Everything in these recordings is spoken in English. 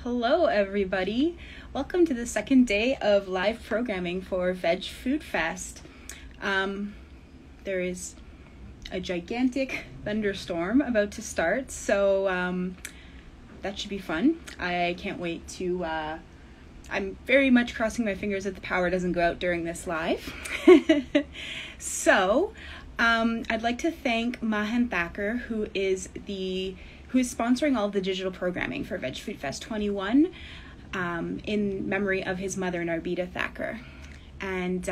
Hello, everybody. Welcome to the second day of live programming for Veg Food Fest. There is a gigantic thunderstorm about to start, so that should be fun. I can't wait to... I'm very much crossing my fingers that the power doesn't go out during this live. So, I'd like to thank Mahan Thacker, who is sponsoring all of the digital programming for Veg Food Fest 21 in memory of his mother, Narbita Thacker. And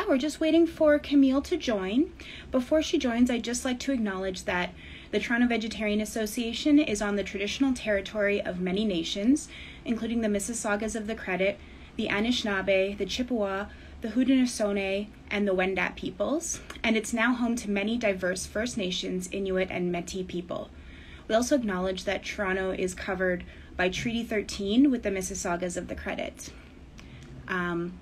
we're just waiting for Camille to join. Before she joins, I'd just like to acknowledge that the Toronto Vegetarian Association is on the traditional territory of many nations, including the Mississaugas of the Credit, the Anishinaabe, the Chippewa, the Haudenosaunee, and the Wendat peoples, and it's now home to many diverse First Nations, Inuit, and Métis people. We also acknowledge that Toronto is covered by Treaty 13 with the Mississaugas of the Credit. And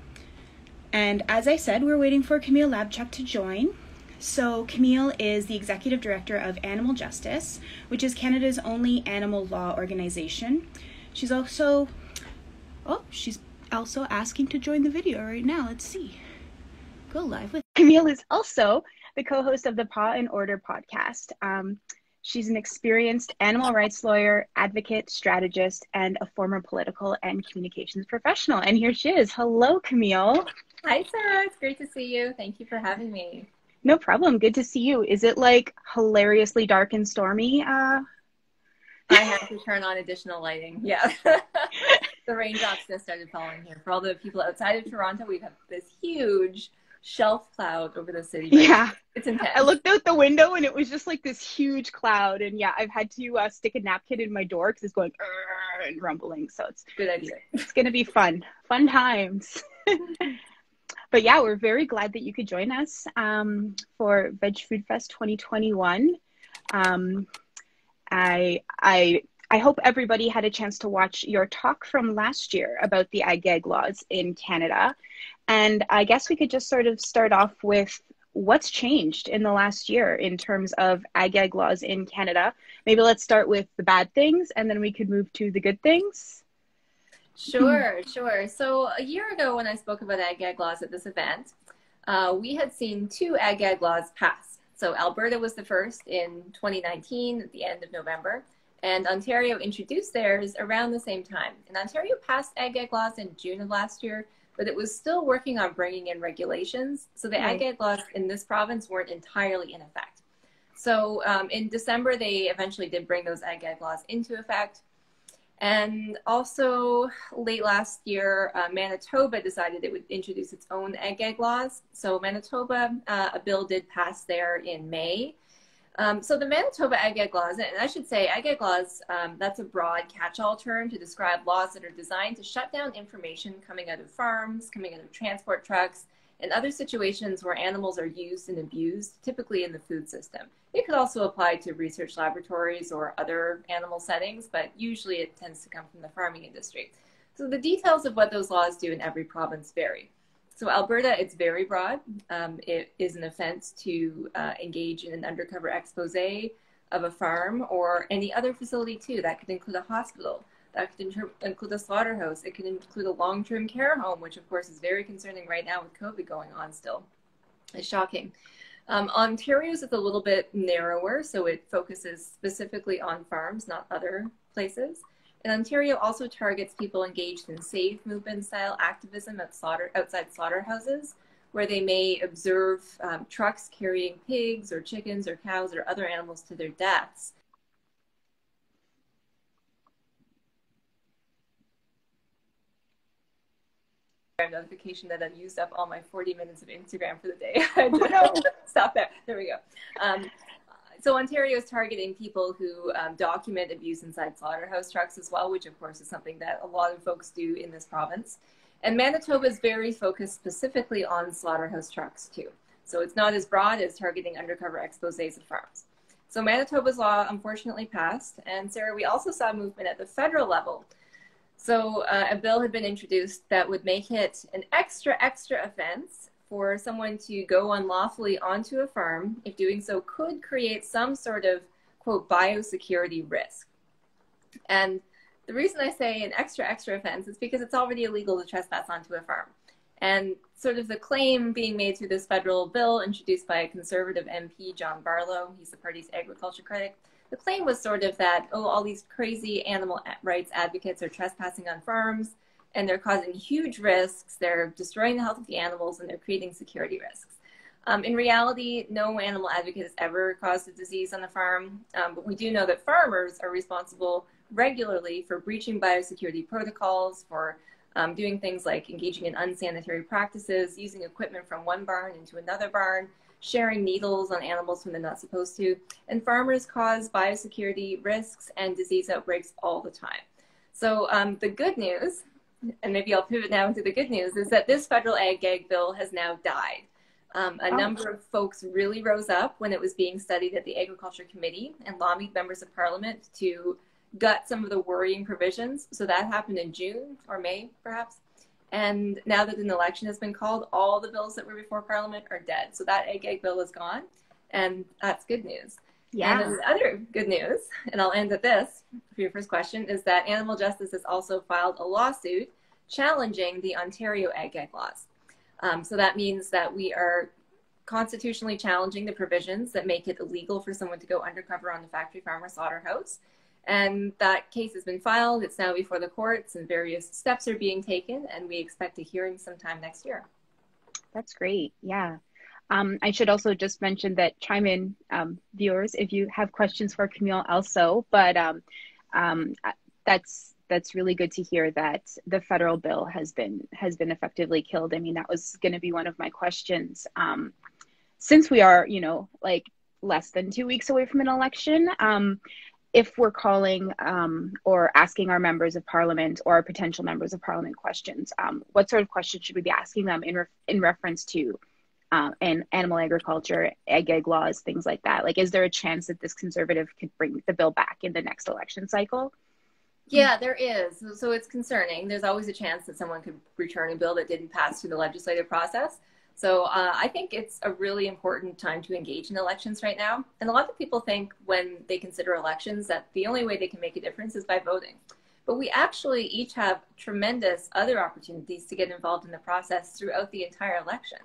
as I said, we're waiting for Camille Labchuk to join. So Camille is the Executive Director of Animal Justice, which is Canada's only animal law organization. She's also asking to join the video right now. Let's see. Go live with Camille is also the co-host of the Paw and Order podcast. She's an experienced animal rights lawyer, advocate, strategist, and a former political and communications professional. And here she is. Hello, Camille. Hi, Sarah. It's great to see you. Thank you for having me. No problem. Good to see you. Is it like hilariously dark and stormy? I have to turn on additional lighting. Yeah. The raindrops just started falling here. For all the people outside of Toronto, we have this huge shelf cloud over the city. Yeah. It's intense. I looked out the window and it was just like this huge cloud. And yeah, I've had to stick a napkin in my door because it's going and rumbling. So it's good idea. It's going to be fun. Fun times. But yeah, we're very glad that you could join us for Veg Food Fest 2021. I hope everybody had a chance to watch your talk from last year about the ag-gag laws in Canada. And I guess we could just sort of start off with what's changed in the last year in terms of ag-gag laws in Canada. Maybe let's start with the bad things and then we could move to the good things. Sure. So a year ago when I spoke about ag-gag laws at this event, we had seen 2 ag-gag laws pass. So Alberta was the first in 2019 at the end of November, and Ontario introduced theirs around the same time. And Ontario passed ag-gag laws in June of last year, but it was still working on bringing in regulations. So the ag-gag laws in this province weren't entirely in effect. So in December, they eventually did bring those ag-gag laws into effect. And also late last year, Manitoba decided it would introduce its own ag-gag laws. So Manitoba, a bill did pass there in May. So the Manitoba ag-gag laws, and I should say ag-gag laws, that's a broad catch-all term to describe laws that are designed to shut down information coming out of farms, coming out of transport trucks, and other situations where animals are used and abused, typically in the food system. It could also apply to research laboratories or other animal settings, but usually it tends to come from the farming industry. So the details of what those laws do in every province vary. So Alberta, it's very broad. It is an offense to engage in an undercover expose of a farm or any other facility too. That could include a hospital. That could include a slaughterhouse. It could include a long-term care home, which of course is very concerning right now with COVID going on still. It's shocking. Ontario's is a little bit narrower, so it focuses specifically on farms, not other places. And Ontario also targets people engaged in safe movement-style activism outside slaughterhouses, where they may observe trucks carrying pigs or chickens or cows or other animals to their deaths. Notification that I've used up all my 40 minutes of Instagram for the day. Stop there. There we go. So Ontario is targeting people who document abuse inside slaughterhouse trucks as well, which of course is something that a lot of folks do in this province. And Manitoba is very focused specifically on slaughterhouse trucks too. So it's not as broad as targeting undercover exposés of farms. So Manitoba's law unfortunately passed. And Sarah, we also saw movement at the federal level. So a bill had been introduced that would make it an extra offense for someone to go unlawfully onto a farm if doing so could create some sort of, quote, biosecurity risk. And the reason I say an extra offense is because it's already illegal to trespass onto a farm. And sort of the claim being made through this federal bill introduced by a conservative MP, John Barlow, he's the party's agriculture critic, the claim was sort of that, oh, all these crazy animal rights advocates are trespassing on farms and they're causing huge risks, they're destroying the health of the animals, and they're creating security risks. In reality, no animal advocate has ever caused a disease on the farm, but we do know that farmers are responsible regularly for breaching biosecurity protocols, for doing things like engaging in unsanitary practices, using equipment from one barn into another barn, sharing needles on animals when they're not supposed to. And farmers cause biosecurity risks and disease outbreaks all the time. So the good news, and maybe I'll pivot now into the good news, is that this federal ag-gag bill has now died. A number of folks really rose up when it was being studied at the Agriculture Committee and lobbied members of Parliament to gut some of the worrying provisions. So that happened in June or May, perhaps. And now that an election has been called, all the bills that were before Parliament are dead. So that ag-gag bill is gone, and that's good news. Yeah. And then the other good news, and I'll end at this for your first question, is that Animal Justice has also filed a lawsuit challenging the Ontario ag-gag laws. So that means that we are constitutionally challenging the provisions that make it illegal for someone to go undercover on the factory farm or slaughterhouse. And that case has been filed. It's now before the courts, and various steps are being taken, and we expect a hearing sometime next year. That's great. Yeah. I should also just mention that chime in, viewers, if you have questions for Camille also, but that's really good to hear that the federal bill has been effectively killed. I mean, that was going to be one of my questions. Since we are, like less than 2 weeks away from an election, if we're calling or asking our members of parliament or potential members of parliament questions, what sort of questions should we be asking them in reference to animal agriculture, ag laws, things like that? Like, is there a chance that this conservative could bring the bill back in the next election cycle? Yeah, there is. So it's concerning. There's always a chance that someone could return a bill that didn't pass through the legislative process. So I think it's a really important time to engage in elections right now. And a lot of people think when they consider elections that the only way they can make a difference is by voting. But we actually each have tremendous other opportunities to get involved in the process throughout the entire election.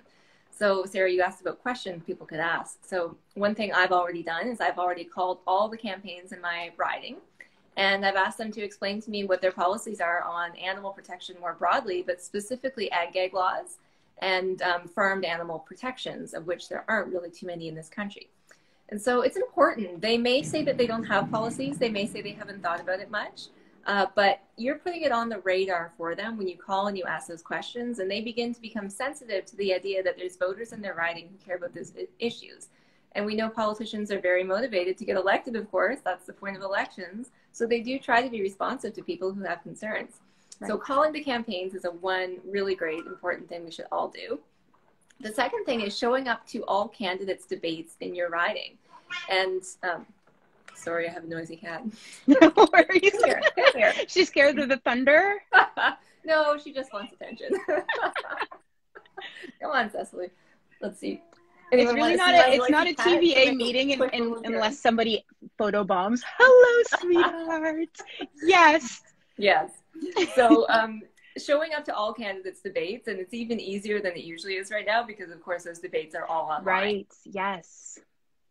So Sarah, you asked about questions people could ask. So one thing I've already done is I've already called all the campaigns in my riding, and I've asked them to explain to me what their policies are on animal protection more broadly, but specifically ag-gag laws and farmed animal protections, of which there aren't really too many in this country. And so it's important. They may say that they don't have policies. They may say they haven't thought about it much, but you're putting it on the radar for them when you call and you ask those questions, and they begin to become sensitive to the idea that there's voters in their riding who care about these issues. And we know politicians are very motivated to get elected, of course. That's the point of elections. So they do try to be responsive to people who have concerns. Right. So calling the campaigns is one really great, important thing we should all do. The second thing is showing up to all candidates' debates in your riding. And sorry, I have a noisy cat. No worries. Come here. She's scared of the thunder? No, she just wants attention. Come on, Cecily. Let's see. It's really not a TVA meeting unless somebody photobombs. Hello, sweetheart. Yes. Yes. So showing up to all candidates' debates, and it's even easier than it usually is right now because, of course, those debates are all online. Right. Yes.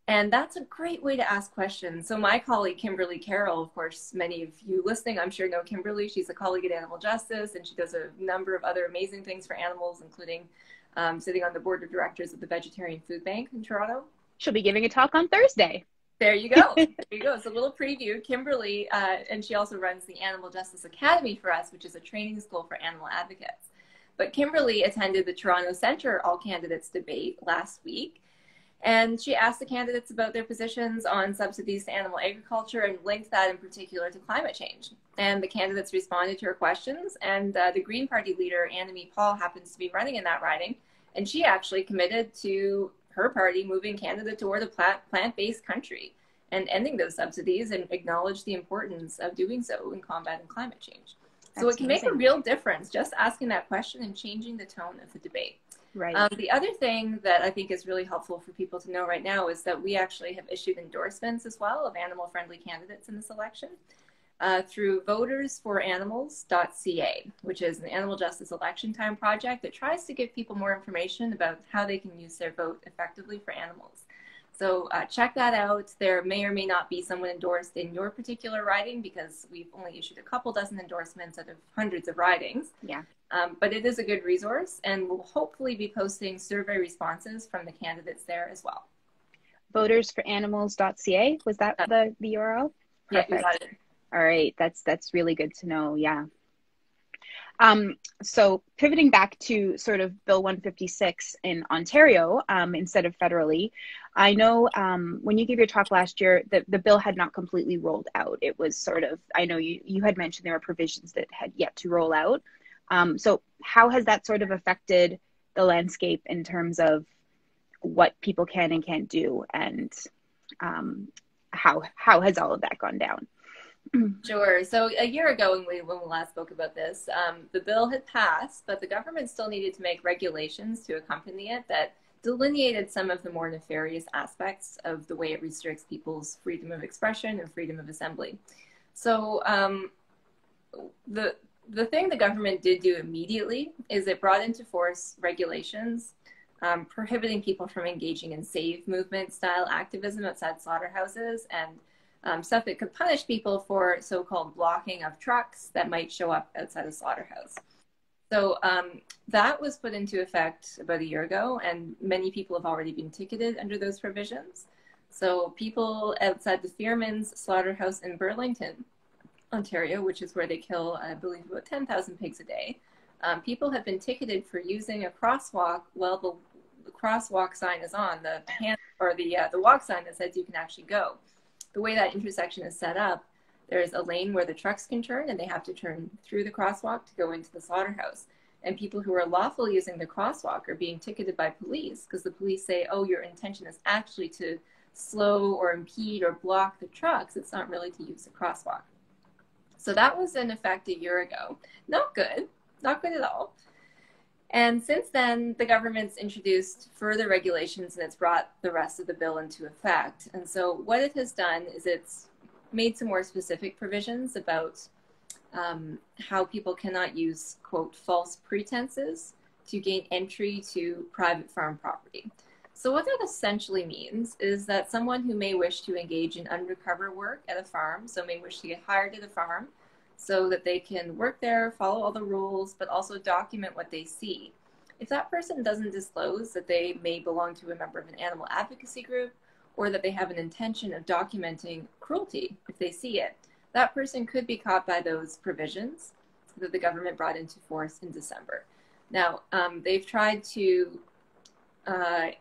And that's a great way to ask questions. So my colleague, Kimberly Carroll, of course, many of you listening, I'm sure know Kimberly. She's a colleague at Animal Justice, and she does a number of other amazing things for animals, including sitting on the board of directors of the Vegetarian Food Bank in Toronto. She'll be giving a talk on Thursday. There you go. There you go. So a little preview. Kimberly, and she also runs the Animal Justice Academy for us, which is a training school for animal advocates. But Kimberly attended the Toronto Centre All Candidates debate last week, and she asked the candidates about their positions on subsidies to animal agriculture and linked that in particular to climate change. And the candidates responded to her questions, and the Green Party leader, Annamie Paul, happens to be running in that riding, and she actually committed to her party moving Canada toward a plant-based country and ending those subsidies, and acknowledged the importance of doing so in combating climate change. So it can make a real difference just asking that question and changing the tone of the debate. Right. The other thing that I think is really helpful for people to know right now is that we actually have issued endorsements as well of animal-friendly candidates in this election. through votersforanimals.ca, which is an animal justice election time project that tries to give people more information about how they can use their vote effectively for animals. So check that out. There may or may not be someone endorsed in your particular riding because we've only issued a couple dozen endorsements out of hundreds of ridings. Yeah. But it is a good resource, and we'll hopefully be posting survey responses from the candidates there as well. Votersforanimals.ca, was that the URL? Perfect. Yeah, you got it. All right, that's really good to know. Yeah. So pivoting back to sort of Bill 156 in Ontario, instead of federally, I know when you gave your talk last year, the bill had not completely rolled out. It was sort of, I know you had mentioned there were provisions that had yet to roll out. So how has that sort of affected the landscape in terms of what people can and can't do, and how has all of that gone down? Sure. So a year ago when we last spoke about this, the bill had passed, but the government still needed to make regulations to accompany it that delineated some of the more nefarious aspects of the way it restricts people's freedom of expression and freedom of assembly. So the thing the government did do immediately is it brought into force regulations prohibiting people from engaging in save movement style activism outside slaughterhouses, and stuff that could punish people for so-called blocking of trucks that might show up outside a slaughterhouse. So that was put into effect about a year ago, and many people have already been ticketed under those provisions. So people outside the Fearmans slaughterhouse in Burlington, Ontario, which is where they kill, I believe, about 10,000 pigs a day, people have been ticketed for using a crosswalk while the crosswalk sign is on, the walk sign that says you can actually go. The way that intersection is set up, there's a lane where the trucks can turn, and they have to turn through the crosswalk to go into the slaughterhouse. And people who are lawfully using the crosswalk are being ticketed by police because the police say, oh, your intention is actually to slow or impede or block the trucks. It's not really to use the crosswalk. So that was in effect a year ago. Not good at all. And since then, the government's introduced further regulations, and it's brought the rest of the bill into effect. And so what it has done is it's made some more specific provisions about how people cannot use, quote, false pretenses to gain entry to private farm property. So what that essentially means is that someone who may wish to engage in undercover work at a farm, so may wish to get hired at a farm, so that they can work there, follow all the rules, but also document what they see. If that person doesn't disclose that they may belong to a member of an animal advocacy group, or that they have an intention of documenting cruelty if they see it, that person could be caught by those provisions that the government brought into force in December. Now, they've tried to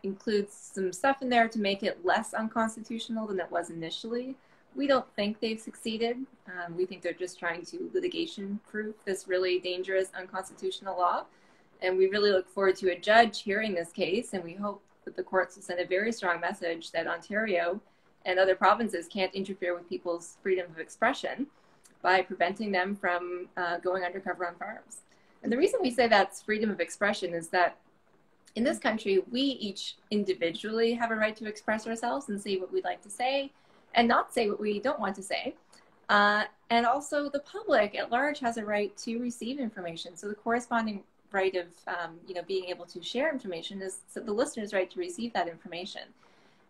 include some stuff in there to make it less unconstitutional than it was initially. We don't think they've succeeded. We think they're just trying to litigation-proof this really dangerous, unconstitutional law. And we really look forward to a judge hearing this case, and we hope that the courts will send a very strong message that Ontario and other provinces can't interfere with people's freedom of expression by preventing them from going undercover on farms. And the reason we say that's freedom of expression is that in this country, we each individually have a right to express ourselves and say what we'd like to say, and not say what we don't want to say. And also the public at large has a right to receive information. So the corresponding right of being able to share information is the listener's right to receive that information.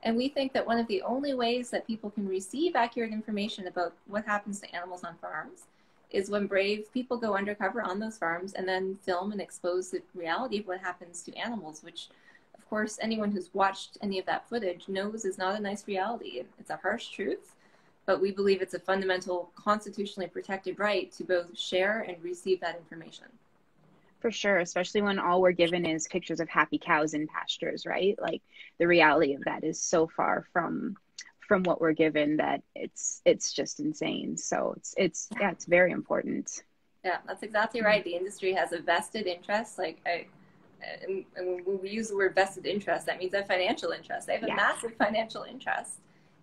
And we think that one of the only ways that people can receive accurate information about what happens to animals on farms is when brave people go undercover on those farms and then film and expose the reality of what happens to animals, which of course, anyone who's watched any of that footage knows is not a nice reality. It's a harsh truth, but we believe it's a fundamental constitutionally protected right to both share and receive that information. For sure, especially when all we're given is pictures of happy cows in pastures, right? Like the reality of that is so far from what we're given that it's just insane. So it's very important. Yeah, that's exactly right. The industry has a vested interest, and when we use the word vested interest, that means a financial interest. They have a massive financial interest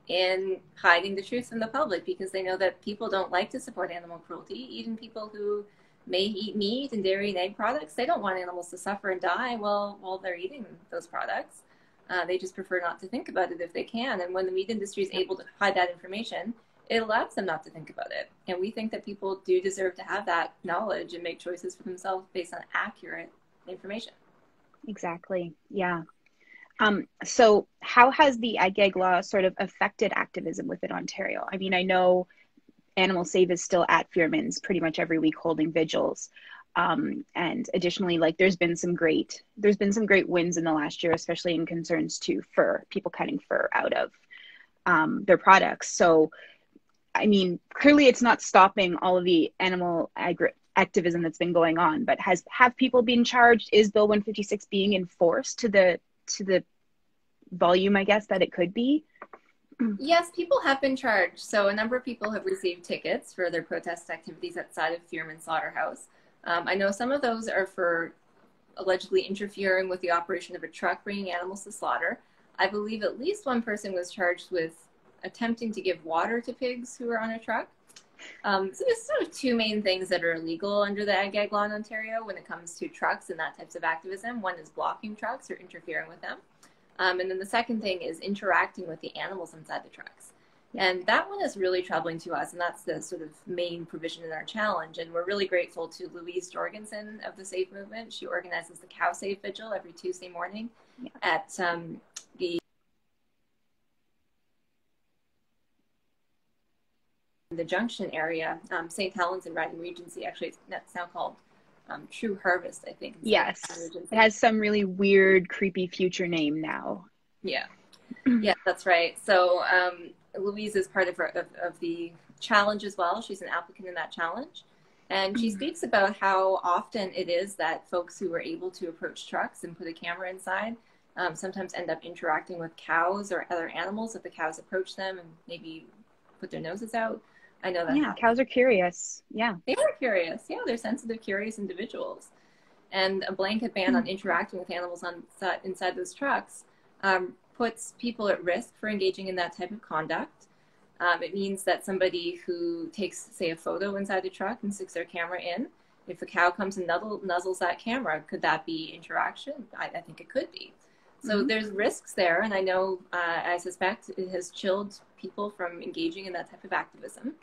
in hiding the truth from the public because they know that people don't like to support animal cruelty. Even people who may eat meat and dairy and egg products, they don't want animals to suffer and die while they're eating those products. They just prefer not to think about it if they can. And when the meat industry is able to hide that information it allows them not to think about it. And we think that people do deserve to have that knowledge and make choices for themselves based on accurate information. Exactly. Yeah. So how has the ag-gag law sort of affected activism within Ontario? I mean, I know Animal Save is still at Fearman's pretty much every week holding vigils. And additionally, like there's been some great wins in the last year, especially in concerns to fur, people cutting fur out of their products. So, I mean, clearly it's not stopping all of the animal activism that's been going on, but have people been charged? Is Bill 156 being enforced to the volume, I guess, that it could be? Yes, people have been charged. So a number of people have received tickets for their protest activities outside of Fearman Slaughterhouse. I know some of those are for allegedly interfering with the operation of a truck bringing animals to slaughter. I believe at least one person was charged with attempting to give water to pigs who were on a truck. So there's sort of two main things that are illegal under the ag law in Ontario when it comes to trucks and that types of activism. One is blocking trucks or interfering with them. And then the second thing is interacting with the animals inside the trucks. And that one is really troubling to us, and that's the sort of main provision in our challenge. And we're really grateful to Louise Jorgensen of the Safe Movement. She organizes the Cow Safe Vigil every Tuesday morning at the Junction area, St. Helens and Riding Regency. Actually, it's now called True Harvest, I think. Yes, it has some really weird, creepy future name now. Yeah, yeah, that's right. So Louise is part of the challenge as well. She's an applicant in that challenge. And she speaks about how often it is that folks who are able to approach trucks and put a camera inside sometimes end up interacting with cows or other animals if the cows approach them and maybe put their noses out. I know that. Yeah, cows are curious. Yeah. They are curious. Yeah, they're sensitive, curious individuals. And a blanket ban on interacting with animals inside those trucks puts people at risk for engaging in that type of conduct. It means that somebody who takes, say, a photo inside the truck and sticks their camera in, if a cow comes and nuzzles that camera, could that be interaction? I think it could be. So there's risks there, and I know, I suspect it has chilled people from engaging in that type of activism.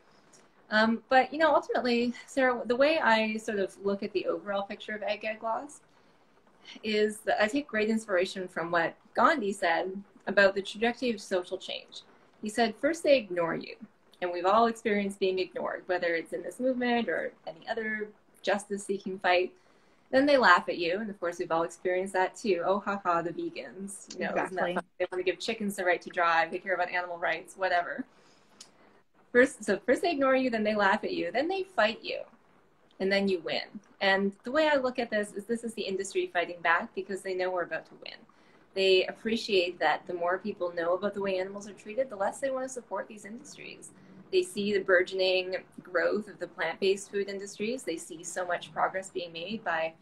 But, ultimately, Sarah, the way I sort of look at the overall picture of ag-gag laws is that I take great inspiration from what Gandhi said about the trajectory of social change. He said, first they ignore you, and we've all experienced being ignored, whether it's in this movement or any other justice-seeking fight. Then they laugh at you, and of course we've all experienced that too. Oh, haha, the vegans. Isn't that fun? They want to give chickens the right to drive. They care about animal rights, whatever. First they ignore you, then they laugh at you, then they fight you, and then you win. And the way I look at this is the industry fighting back because they know we're about to win. They appreciate that the more people know about the way animals are treated, the less they want to support these industries. They see the burgeoning growth of the plant-based food industries. They see so much progress being made by,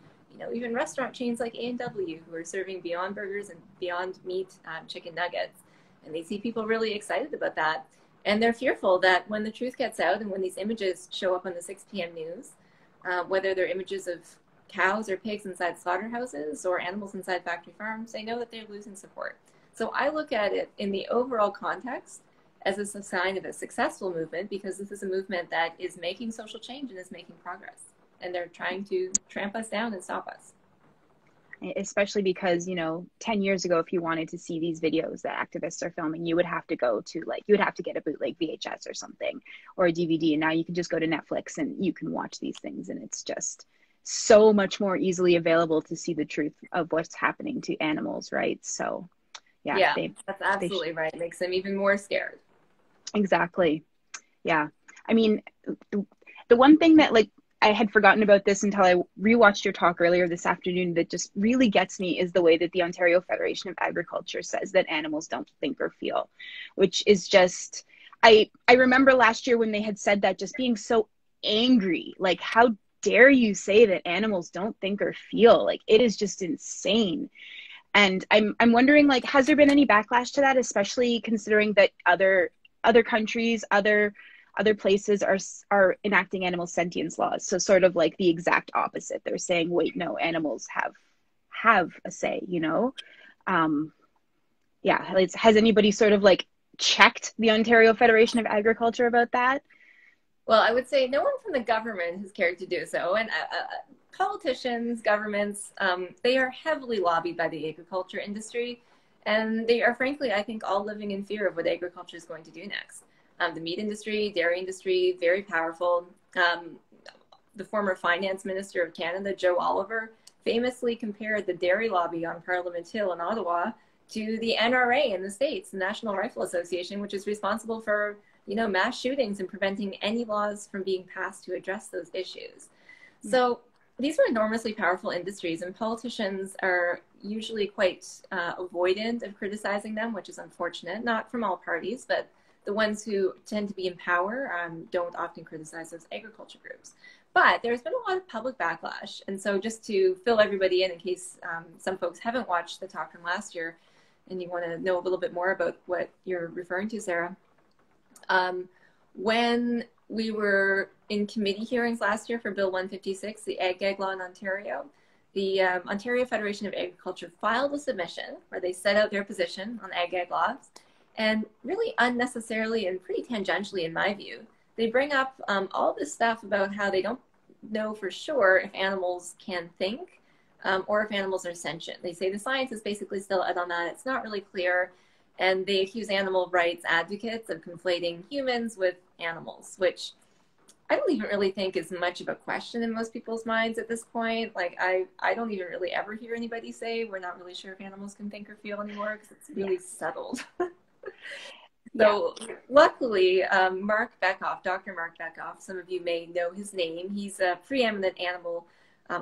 even restaurant chains like A&W who are serving Beyond Burgers and Beyond Meat chicken nuggets. And they see people really excited about that. And they're fearful that when the truth gets out and when these images show up on the 6 p.m. news, whether they're images of cows or pigs inside slaughterhouses or animals inside factory farms, they know that they're losing support. So I look at it in the overall context as a sign of a successful movement because this is a movement that is making social change and is making progress. And they're trying to tramp us down and stop us. Especially because, 10 years ago, if you wanted to see these videos that activists are filming, you would have to go to you would have to get a bootleg VHS or something or a DVD. And now you can just go to Netflix and you can watch these things. And it's just so much more easily available to see the truth of what's happening to animals, right? So, yeah, that's absolutely right. It makes them even more scared. Exactly. Yeah. I mean, the one thing that I had forgotten about this until I rewatched your talk earlier this afternoon that just really gets me is the way that the Ontario Federation of Agriculture says that animals don't think or feel, which is just, I remember last year when they had said that, just being so angry, how dare you say that animals don't think or feel? It is just insane. And I'm wondering, has there been any backlash to that, especially considering that other countries, other places are enacting animal sentience laws? So sort of the exact opposite. They're saying, wait, no, animals have a say, Yeah. Has anybody sort of checked the Ontario Federation of Agriculture about that? Well, I would say no one from the government has cared to do so. And politicians, governments, they are heavily lobbied by the agriculture industry. And they are, frankly, I think, all living in fear of what agriculture is going to do next. The meat industry, dairy industry, very powerful. The former finance minister of Canada, Joe Oliver, famously compared the dairy lobby on Parliament Hill in Ottawa to the NRA in the States, the National Rifle Association, which is responsible for, mass shootings and preventing any laws from being passed to address those issues. So these are enormously powerful industries, and politicians are usually quite avoidant of criticizing them, which is unfortunate, not from all parties, but the ones who tend to be in power don't often criticize those agriculture groups. But there's been a lot of public backlash. And so just to fill everybody in case some folks haven't watched the talk from last year and you want to know a little bit more about what you're referring to, Sarah, when we were in committee hearings last year for Bill 156, the ag-gag law in Ontario, the Ontario Federation of Agriculture filed a submission where they set out their position on ag-gag laws. And really unnecessarily and pretty tangentially, in my view, they bring up all this stuff about how they don't know for sure if animals can think or if animals are sentient. They say the science is basically still out on that. It's not really clear. And they accuse animal rights advocates of conflating humans with animals, which I don't even really think is much of a question in most people's minds at this point. Like, I don't even really ever hear anybody say we're not really sure if animals can think or feel anymore because it's really settled. So luckily, Mark Bekoff, Dr. Mark Bekoff, some of you may know his name. He's a preeminent animal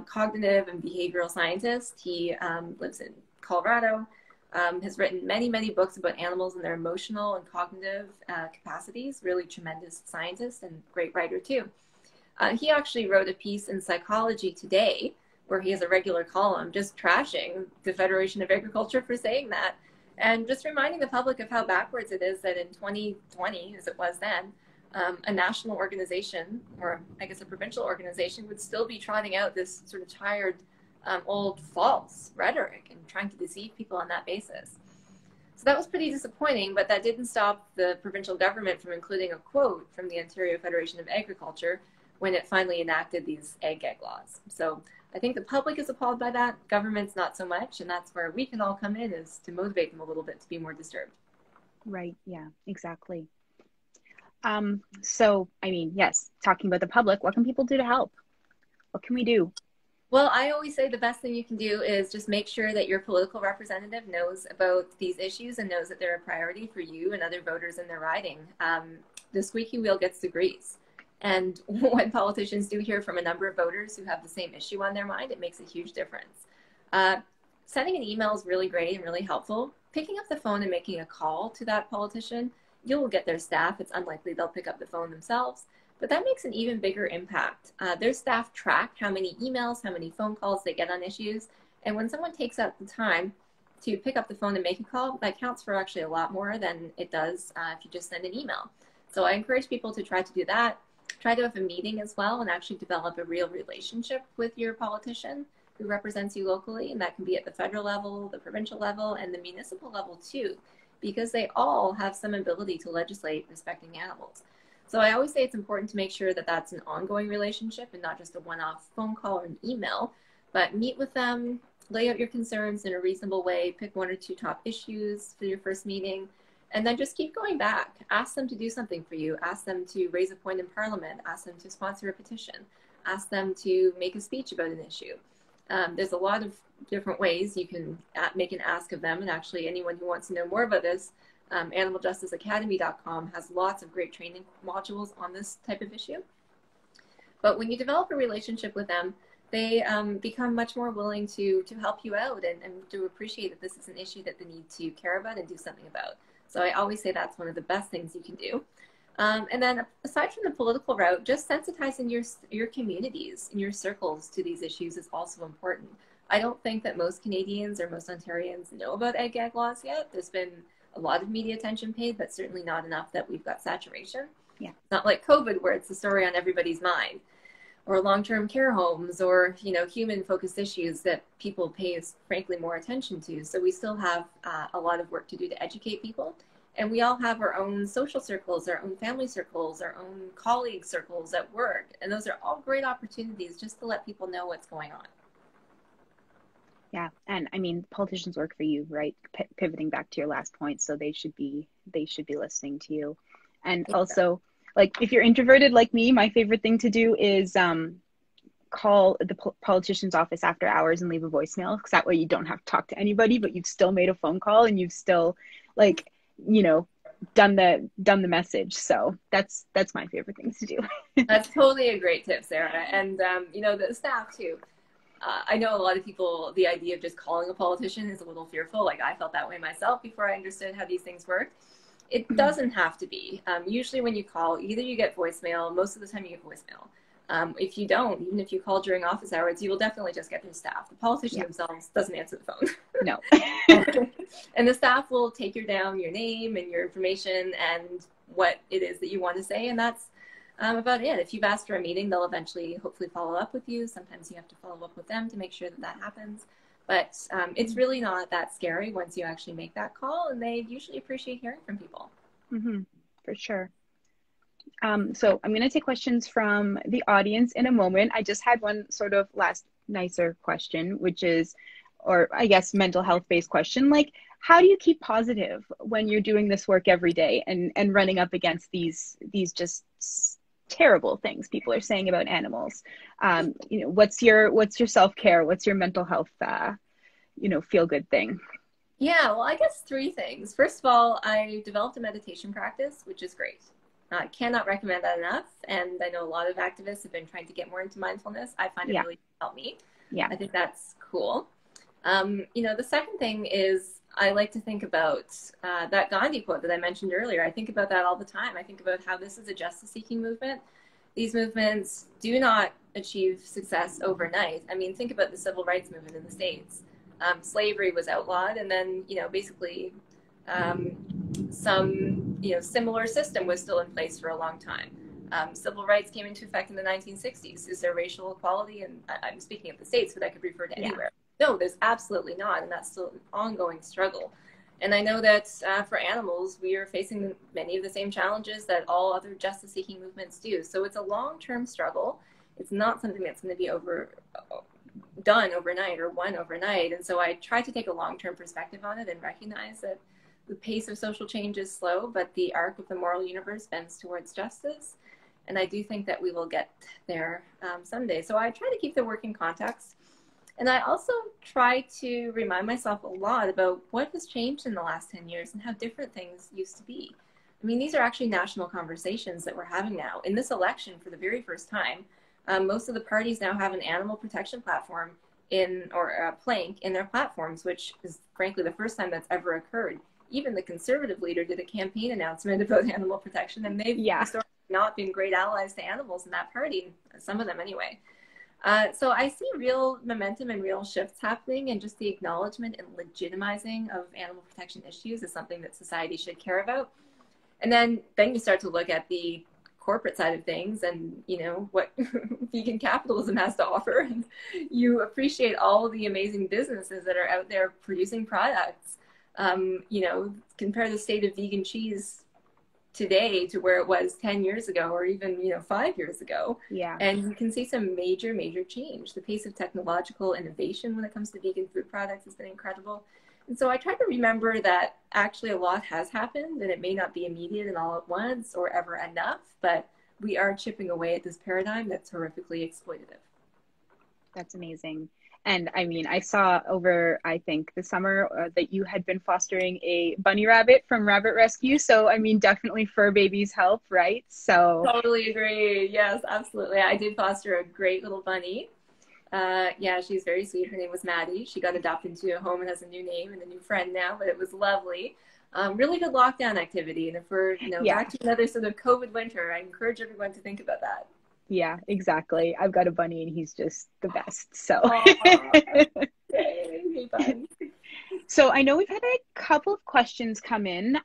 cognitive and behavioral scientist. He lives in Colorado, has written many, many books about animals and their emotional and cognitive capacities, really tremendous scientist and great writer too. He actually wrote a piece in Psychology Today, where he has a regular column just trashing the Federation of Agriculture for saying that. And just reminding the public of how backwards it is that in 2020, as it was then, a national organization, or I guess a provincial organization, would still be trotting out this sort of tired, old false rhetoric and trying to deceive people on that basis. So that was pretty disappointing, but that didn't stop the provincial government from including a quote from the Ontario Federation of Agriculture when it finally enacted these ag-gag laws. So I think the public is appalled by that, government's not so much, and that's where we can all come in, is to motivate them a little bit to be more disturbed. Right, yeah, exactly. So, I mean, yes, talking about the public, what can people do to help? What can we do? Well, I always say the best thing you can do is just make sure that your political representative knows about these issues and knows that they're a priority for you and other voters in their riding. The squeaky wheel gets the grease. And when politicians do hear from a number of voters who have the same issue on their mind, it makes a huge difference. Sending an email is really great and really helpful. Picking up the phone and making a call to that politician, you'll get their staff. It's unlikely they'll pick up the phone themselves, but that makes an even bigger impact. Their staff track how many emails, how many phone calls they get on issues. And when someone takes out the time to pick up the phone and make a call, that counts for actually a lot more than it does if you just send an email. So I encourage people to try to do that. Try to have a meeting as well and actually develop a real relationship with your politician who represents you locally. And that can be at the federal level, the provincial level, and the municipal level too, because they all have some ability to legislate respecting animals. So I always say it's important to make sure that that's an ongoing relationship and not just a one-off phone call or an email, but meet with them, lay out your concerns in a reasonable way, pick one or two top issues for your first meeting, and then just keep going back. Ask them to do something for you. Ask them to raise a point in Parliament. Ask them to sponsor a petition. Ask them to make a speech about an issue. There's a lot of different ways you can make an ask of them. And actually, anyone who wants to know more about this, animaljusticeacademy.com has lots of great training modules on this type of issue. But when you develop a relationship with them, they become much more willing to help you out and to appreciate that this is an issue that they need to care about and do something about. So I always say that's one of the best things you can do. And then aside from the political route, just sensitizing your communities and your circles to these issues is also important. I don't think that most Canadians or most Ontarians know about ag-gag laws yet. There's been a lot of media attention paid, but certainly not enough that we've got saturation. Yeah. It's not like COVID where it's the story on everybody's mind, or long-term care homes, or human-focused issues that people pay, frankly, more attention to. So we still have a lot of work to do to educate people And we all have our own social circles, our own family circles, our own colleague circles at work. And those are all great opportunities just to let people know what's going on. Yeah. And I mean, politicians work for you, right? Pivoting back to your last point. So they should be listening to you. And also, like, if you're introverted like me, my favorite thing to do is call the politician's office after hours and leave a voicemail, because that way you don't have to talk to anybody, but you've still made a phone call and you've still, like, you know, done the message. So that's my favorite thing to do. That's totally a great tip, Sarah. And you know, the staff too. I know a lot of people, the idea of just calling a politician is a little fearful. Like, I felt that way myself before I understood how these things work. It doesn't have to be. Usually when you call, either you get voicemail, most of the time you get voicemail. If you don't, even if you call during office hours, you will definitely just get their staff. The politician themselves doesn't answer the phone. No. And the staff will take down your name and your information and what it is that you want to say. And that's about it. If you've asked for a meeting, they'll eventually hopefully follow up with you. Sometimes you have to follow up with them to make sure that that happens. But it's really not that scary once you actually make that call, and they usually appreciate hearing from people. Mm-hmm. For sure. So I'm going to take questions from the audience in a moment. I just had one sort of last nicer question, which is, or I guess mental health based question, like, how do you keep positive when you're doing this work every day and running up against these just terrible things people are saying about animals? You know, what's your self-care? What's your mental health, you know, feel good thing? Yeah, well, I guess 3 things. First of all, I developed a meditation practice, which is great. I cannot recommend that enough. And I know a lot of activists have been trying to get more into mindfulness. I find it really helped me. Yeah, I think that's cool. You know, the second thing is I like to think about that Gandhi quote that I mentioned earlier. I think about that all the time. I think about how this is a justice-seeking movement. These movements do not achieve success overnight. I mean, think about the civil rights movement in the States. Slavery was outlawed, and then, you know, basically some, you know, similar system was still in place for a long time. Civil rights came into effect in the 1960s. Is there racial equality? And I'm speaking of the States, but I could refer to anywhere. No, there's absolutely not, and that's still an ongoing struggle. And I know that for animals, we are facing many of the same challenges that all other justice-seeking movements do. So it's a long-term struggle. It's not something that's going to be done overnight or won overnight. And so I try to take a long-term perspective on it and recognize that the pace of social change is slow, but the arc of the moral universe bends towards justice. And I do think that we will get there someday. So I try to keep the work in context. And I also try to remind myself a lot about what has changed in the last 10 years and how different things used to be. I mean, these are actually national conversations that we're having now. In this election, for the very first time, most of the parties now have an animal protection platform or a plank in their platforms, which is frankly the first time that's ever occurred. Even the conservative leader did a campaign announcement about animal protection, and they've not been great allies to animals in that party, some of them anyway. So I see real momentum and real shifts happening, and just the acknowledgement and legitimizing of animal protection issues is something that society should care about. And then you start to look at the corporate side of things and, you know, what vegan capitalism has to offer. And you appreciate all the amazing businesses that are out there producing products. You know, compare the state of vegan cheese today to where it was 10 years ago, or even, you know, 5 years ago. Yeah. And you can see some major change. The pace of technological innovation when it comes to vegan food products has been incredible. And so I try to remember that actually a lot has happened, and it may not be immediate and all at once or ever enough, but we are chipping away at this paradigm that's horrifically exploitative. That's amazing. And I mean, I saw over, I think, the summer that you had been fostering a bunny rabbit from Rabbit Rescue. So, I mean, definitely fur babies help, right? So totally agree. Yes, absolutely. I did foster a great little bunny. Yeah, she's very sweet. Her name was Maddie. She got adopted into a home and has a new name and a new friend now, but it was lovely. Really good lockdown activity. And if we're, you know, back to another sort of COVID winter, I encourage everyone to think about that. Yeah, exactly. I've got a bunny and he's just the best. So, so I know we've had a couple of questions come in,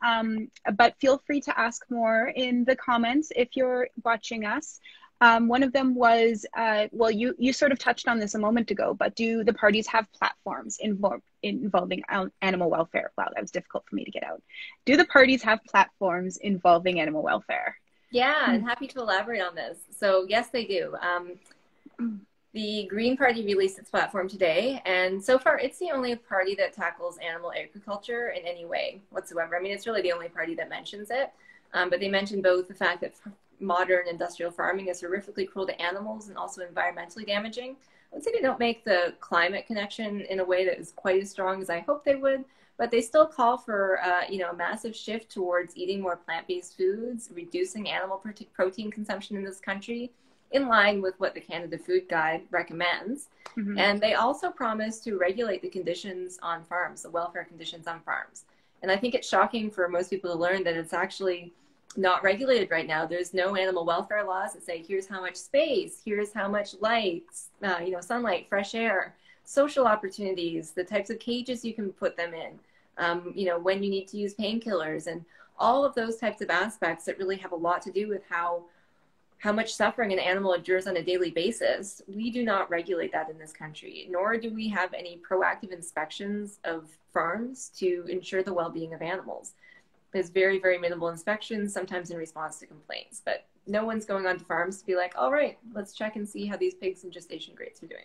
but feel free to ask more in the comments if you're watching us. One of them was, well, you sort of touched on this a moment ago, but do the parties have platforms involving animal welfare? Wow, that was difficult for me to get out. Do the parties have platforms involving animal welfare? Yeah, I'm happy to elaborate on this. So yes, they do. The Green Party released its platform today, and so far it's the only party that tackles animal agriculture in any way whatsoever. I mean, it's really the only party that mentions it, but they mention both the fact that modern industrial farming is horrifically cruel to animals and also environmentally damaging. I would say they don't make the climate connection in a way that is quite as strong as I hope they would, but they still call for a massive shift towards eating more plant-based foods, reducing animal protein consumption in this country, in line with what the Canada Food Guide recommends. Mm-hmm. And they also promise to regulate the conditions on farms, the welfare conditions on farms. And I think it's shocking for most people to learn that it's actually not regulated right now. There's no animal welfare laws that say, here's how much space, here's how much light, sunlight, fresh air, social opportunities, the types of cages you can put them in, when you need to use painkillers, and all of those types of aspects that really have a lot to do with how much suffering an animal endures on a daily basis. We do not regulate that in this country, nor do we have any proactive inspections of farms to ensure the well-being of animals. There's very, very minimal inspections, sometimes in response to complaints, but no one's going on to farms to be like, all right, let's check and see how these pigs and gestation grates are doing.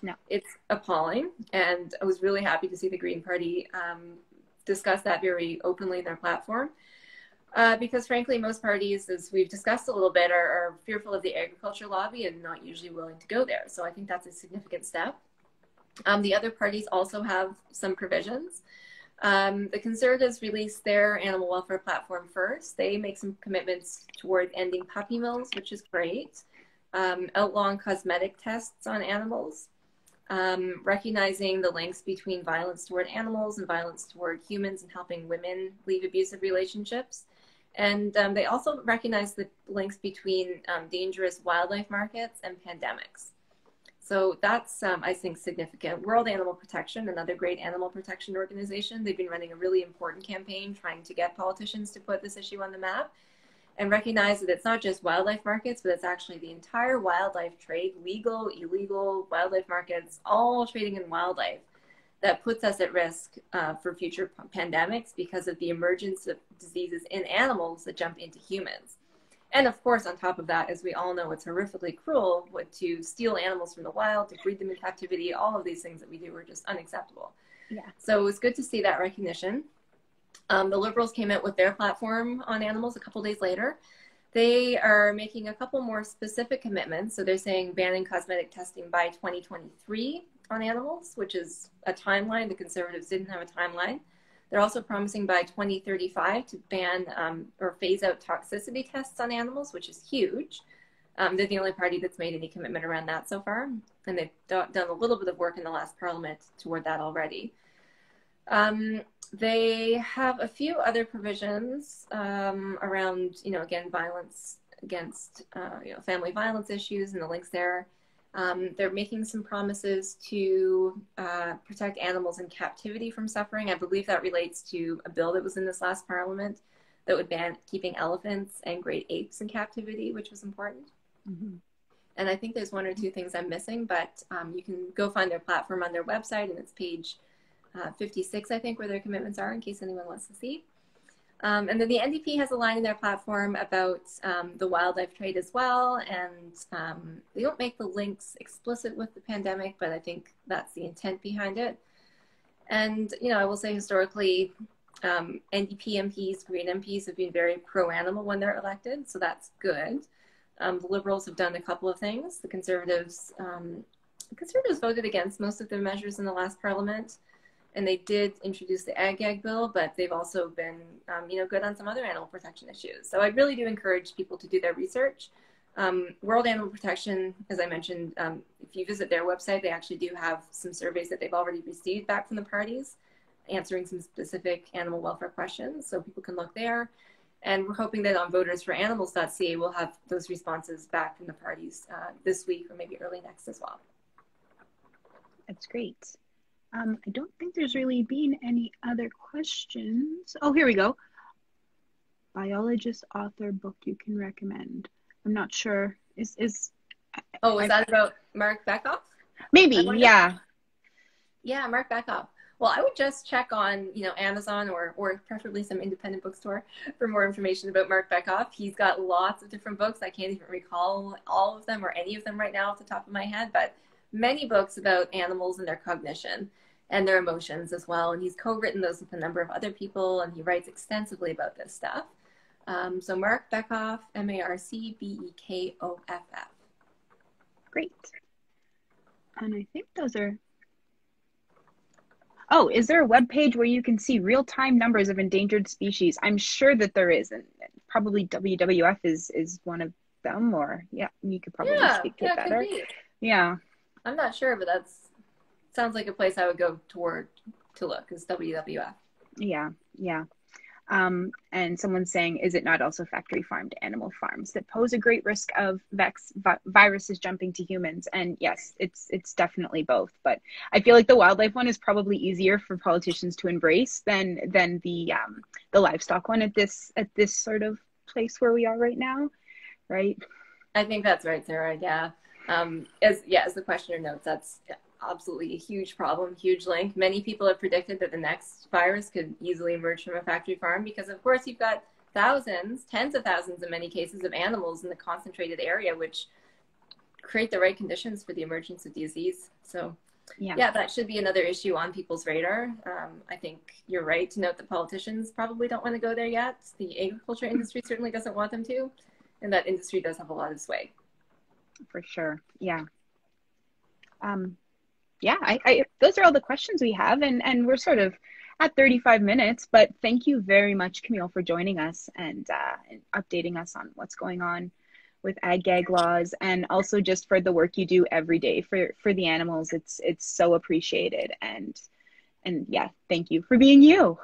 No. It's appalling, and I was really happy to see the Green Party discuss that very openly in their platform. Because frankly, most parties, as we've discussed a little bit, are fearful of the agriculture lobby and not usually willing to go there. So I think that's a significant step. The other parties also have some provisions. The Conservatives released their animal welfare platform first. They make some commitments toward ending puppy mills, which is great. Outlawing cosmetic tests on animals. Recognizing the links between violence toward animals and violence toward humans and helping women leave abusive relationships. And they also recognize the links between dangerous wildlife markets and pandemics. So that's, I think, significant. World Animal Protection, another great animal protection organization, they've been running a really important campaign trying to get politicians to put this issue on the map and recognize that it's not just wildlife markets, but it's actually the entire wildlife trade, legal, illegal wildlife markets, all trading in wildlife, that puts us at risk for future pandemics because of the emergence of diseases in animals that jump into humans. And of course, on top of that, as we all know, it's horrifically cruel to steal animals from the wild, to breed them in captivity. All of these things that we do are just unacceptable. Yeah. So it was good to see that recognition. The Liberals came out with their platform on animals a couple days later. They are making a couple more specific commitments. So they're saying banning cosmetic testing by 2023 on animals, which is a timeline. The Conservatives didn't have a timeline. They're also promising by 2035 to ban or phase out toxicity tests on animals, which is huge. They're the only party that's made any commitment around that so far. And they've done a little bit of work in the last parliament toward that already. They have a few other provisions around, again, violence against, family violence issues and the links there. They're making some promises to protect animals in captivity from suffering. I believe that relates to a bill that was in this last parliament that would ban keeping elephants and great apes in captivity, which was important. Mm-hmm. And I think there's one or two things I'm missing, but you can go find their platform on their website, and it's page 56, I think, where their commitments are, in case anyone wants to see. And then the NDP has a line in their platform about the wildlife trade as well. And they don't make the links explicit with the pandemic, but I think that's the intent behind it. And, I will say historically, NDP MPs, Green MPs have been very pro-animal when they're elected. So that's good. The Liberals have done a couple of things. The Conservatives voted against most of their measures in the last parliament. And they did introduce the Ag bill, but they've also been, good on some other animal protection issues. So I really do encourage people to do their research. World Animal Protection, as I mentioned, if you visit their website, they actually do have some surveys that they've already received back from the parties, answering some specific animal welfare questions. So people can look there. And we're hoping that on votersforanimals.ca, we'll have those responses back from the parties this week or maybe early next as well. That's great. I don't think there's really been any other questions. Oh, here we go. Biologist, author, book you can recommend. I'm not sure Is Oh, is that about Mark Beckoff? maybe, yeah. Yeah, Mark Beckoff. Well, I would just check on, Amazon or preferably some independent bookstore for more information about Mark Beckoff. He's got lots of different books. I can't even recall all of them or any of them right now off the top of my head, but many books about animals and their cognition and their emotions as well. And he's co-written those with a number of other people, and he writes extensively about this stuff. So Mark Beckoff, Marcbekoff. Great. And I think those are... Oh, is there a web page where you can see real-time numbers of endangered species? I'm sure that there is, and probably WWF is one of them, or you could probably speak to it better. Yeah. I'm not sure, but sounds like a place I would go to look, is WWF. Yeah. And someone's saying, is it not also factory farmed animal farms that pose a great risk of viruses jumping to humans? And yes, it's definitely both. But I feel like the wildlife one is probably easier for politicians to embrace than the livestock one at this sort of place where we are right now, right? I think that's right, Sarah. Yeah. As the questioner notes, that's absolutely a huge problem, huge link. Many people have predicted that the next virus could easily emerge from a factory farm because, of course, you've got thousands, tens of thousands in many cases of animals in the concentrated area, which create the right conditions for the emergence of disease. So, yeah, that should be another issue on people's radar. I think you're right to note that politicians probably don't want to go there yet. The agriculture industry certainly doesn't want them to, and that industry does have a lot of sway. For sure, yeah. Those are all the questions we have, and we're sort of at 35 minutes, but thank you very much, Camille, for joining us and updating us on what's going on with ag-gag laws, and also just for the work you do every day for the animals. It's so appreciated, and yeah, thank you for being you.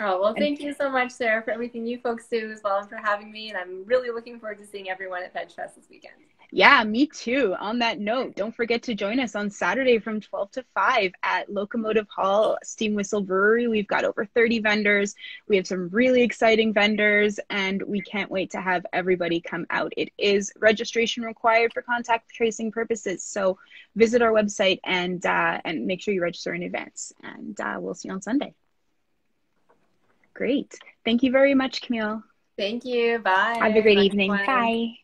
Oh, well, thank you so much, Sarah, for everything you folks do as well, and for having me, and I'm really looking forward to seeing everyone at VegFest this weekend. Yeah, me too. On that note, don't forget to join us on Saturday from 12 to 5 at Locomotive Hall Steam Whistle Brewery. We've got over 30 vendors. We have some really exciting vendors, and we can't wait to have everybody come out. It is registration required for contact tracing purposes, so visit our website and make sure you register in advance. And we'll see you on Sunday. Great. Thank you very much, Camille. Thank you. Bye. Have a great evening. Bye.